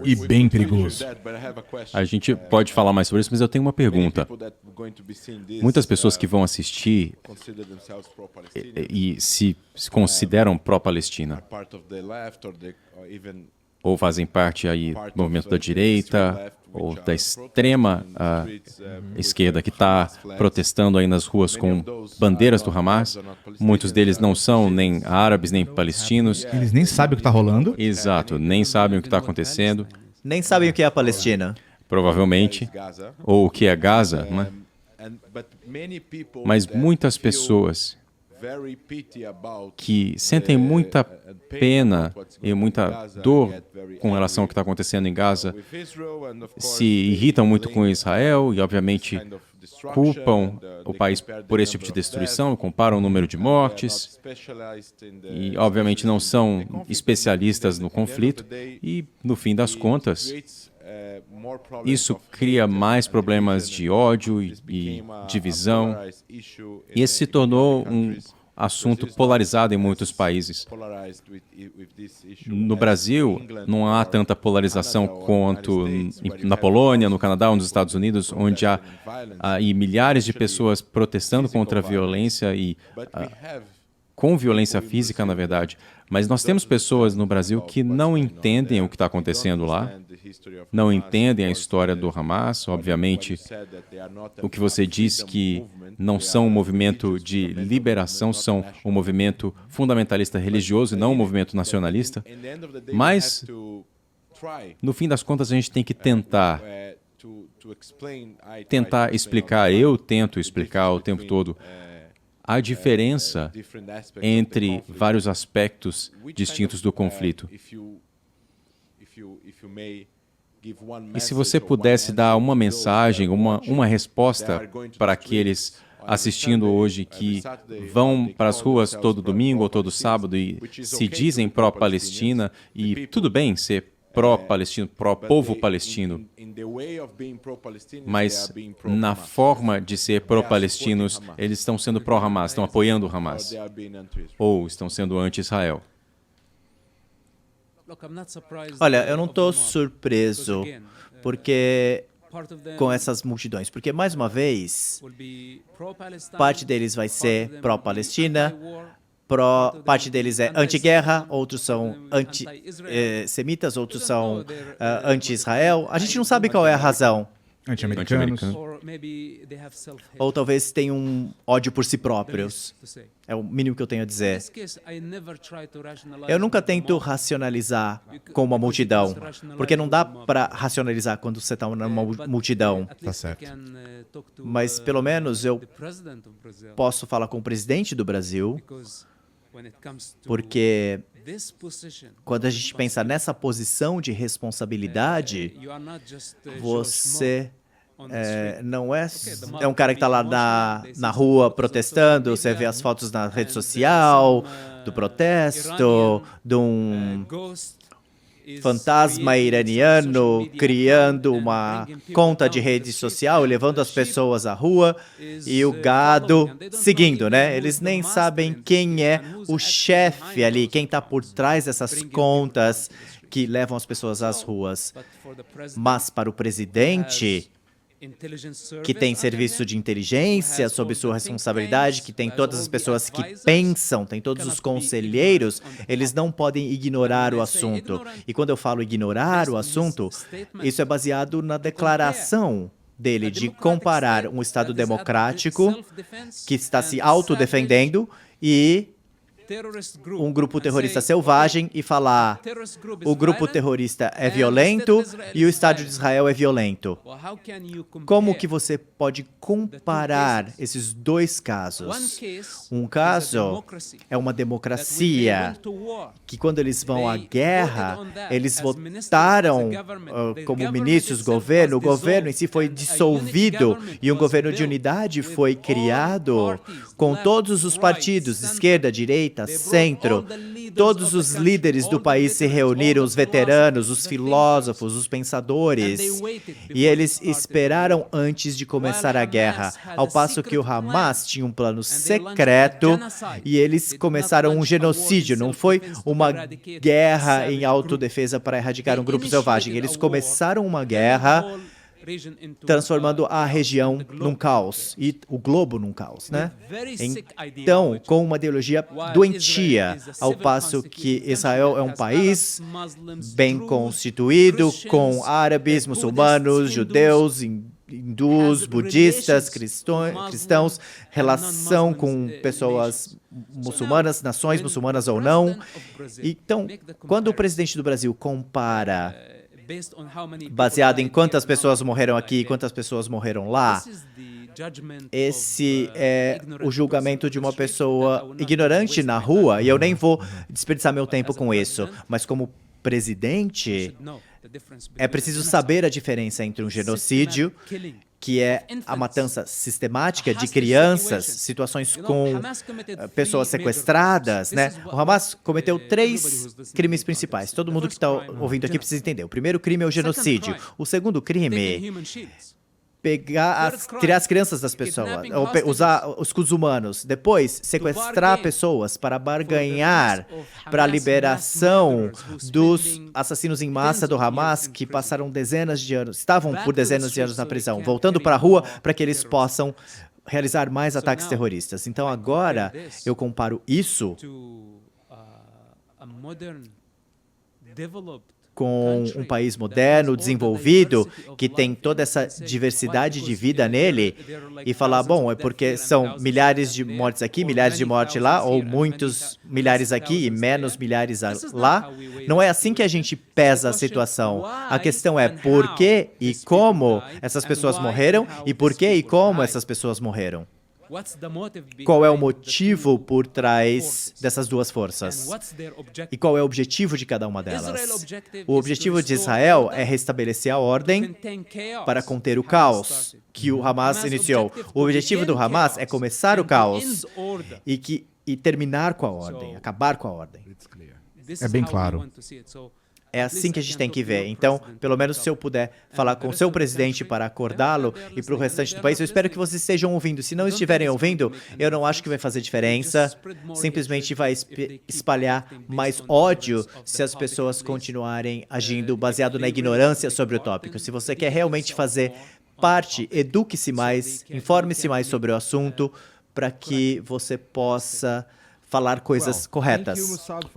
E bem perigoso. A gente pode falar mais sobre isso, mas eu tenho uma pergunta. Muitas pessoas que vão assistir e se consideram pró-Palestina, ou fazem parte aí do movimento da direita, ou da extrema esquerda que está protestando aí nas ruas com bandeiras do Hamas. Muitos deles não são nem árabes, nem palestinos. Eles nem sabem o que está rolando. Exato, nem sabem o que está acontecendo, Nem sabem o que é a Palestina. provavelmente, ou o que é Gaza, né? Mas muitas pessoas que sentem muita pena e muita dor com relação ao que está acontecendo em Gaza se irritam muito com Israel e, obviamente, culpam o país por esse tipo de destruição, comparam o número de mortes e, obviamente, não são especialistas no conflito e, no fim das contas, isso cria mais problemas de ódio e divisão. E esse se tornou um assunto polarizado em muitos países. No Brasil, não há tanta polarização quanto na Polônia, no Canadá ou nos Estados Unidos, onde há aí milhares de pessoas protestando contra a violência e com violência física, na verdade. Mas nós temos pessoas no Brasil que não entendem o que está acontecendo lá, não entendem a história do Hamas. Obviamente, o que você diz que não são um movimento de liberação, são um movimento fundamentalista religioso e não um movimento nacionalista. Mas, no fim das contas, a gente tem que tentar explicar, eu tento explicar o tempo todo, a diferença entre vários aspectos distintos do conflito. E se você pudesse dar uma mensagem, uma resposta para aqueles assistindo hoje que vão para as ruas todo domingo ou todo sábado e se dizem pró-Palestina, e tudo bem ser pró-Palestino, pró-povo palestino, mas na forma de ser pró-palestinos, eles estão sendo pró-Hamas, estão apoiando o Hamas, ou estão sendo anti-Israel. Olha, eu não estou surpreso porque com essas multidões, porque, mais uma vez, parte deles vai ser pró-Palestina, parte deles é anti-guerra, outros são anti-semitas, outros são anti-Israel. A gente não sabe qual é a razão. Anti-americanos. Ou talvez tenham um ódio por si próprios. É o mínimo que eu tenho a dizer. Eu nunca tento racionalizar com uma multidão, porque não dá para racionalizar quando você está numa multidão. Tá certo. Mas, pelo menos, eu posso falar com o presidente do Brasil, porque quando a gente pensa nessa posição de responsabilidade, você não é um cara que está lá na rua protestando, você vê as fotos na rede social do protesto, de um fantasma iraniano criando uma conta de rede social, levando as pessoas à rua e o gado seguindo, né? Eles nem sabem quem é o chefe ali, quem está por trás dessas contas que levam as pessoas às ruas. Mas para o presidente, que tem serviço de inteligência sob sua responsabilidade, que tem todas as pessoas que pensam, tem todos os conselheiros, eles não podem ignorar o assunto. E quando eu falo ignorar o assunto, isso é baseado na declaração dele de comparar um Estado democrático que está se autodefendendo e um grupo terrorista selvagem e falar o grupo terrorista é violento e o Estado de Israel é violento. Como que você pode comparar esses dois casos? Um caso é uma democracia que quando eles vão à guerra, eles votaram como ministros, o governo em si foi dissolvido e um governo de unidade foi criado com todos os partidos, esquerda, direita, direita, centro. Todos os líderes do país se reuniram, os veteranos, os filósofos, os pensadores, e eles esperaram antes de começar a guerra, ao passo que o Hamas tinha um plano secreto e eles começaram um genocídio. Não foi uma guerra em autodefesa para erradicar um grupo selvagem. Eles começaram uma guerra transformando a região num caos e o globo num caos, né? Então, com uma ideologia doentia, ao passo que Israel é um país bem constituído, com árabes, muçulmanos, judeus, hindus, budistas, cristãos, relação com pessoas muçulmanas, nações muçulmanas ou não. Então, quando o presidente do Brasil compara baseado em quantas pessoas morreram aqui e quantas pessoas morreram lá, esse é o julgamento de uma pessoa ignorante na rua, e eu nem vou desperdiçar meu tempo com isso, mas como presidente, é preciso saber a diferença entre um genocídio, que é a matança sistemática de crianças, situações com pessoas sequestradas, né? O Hamas cometeu 3 crimes principais. Todo mundo que está ouvindo aqui precisa entender. O primeiro crime é o genocídio. O segundo crime, tirar as crianças das pessoas, usar os escudos humanos. Depois, sequestrar pessoas para barganhar para a liberação dos assassinos em massa do Hamas que passaram dezenas de anos, estavam por dezenas de anos na prisão, voltando para a rua para que eles possam realizar mais ataques terroristas. Então agora eu comparo isso com um país moderno, desenvolvido, que tem toda essa diversidade de vida nele, e falar, bom, é porque são milhares de mortes aqui, milhares de mortes lá, ou muitos milhares aqui e menos milhares lá. Não é assim que a gente pesa a situação. A questão é por que e como essas pessoas morreram, e por que e como essas pessoas morreram. Qual é o motivo por trás dessas duas forças? E qual é o objetivo de cada uma delas? O objetivo de Israel é restabelecer a ordem para conter o caos que o Hamas iniciou. O objetivo do Hamas é começar o caos e terminar com a ordem, acabar com a ordem. É bem claro. É assim que a gente tem que ver. Então, pelo menos se eu puder falar com o seu presidente para acordá-lo e para o restante do país, eu espero que vocês estejam ouvindo. Se não estiverem ouvindo, eu não acho que vai fazer diferença. Simplesmente vai espalhar mais ódio se as pessoas continuarem agindo baseado na ignorância sobre o tópico. Se você quer realmente fazer parte, eduque-se mais, informe-se mais sobre o assunto para que você possa falar coisas corretas.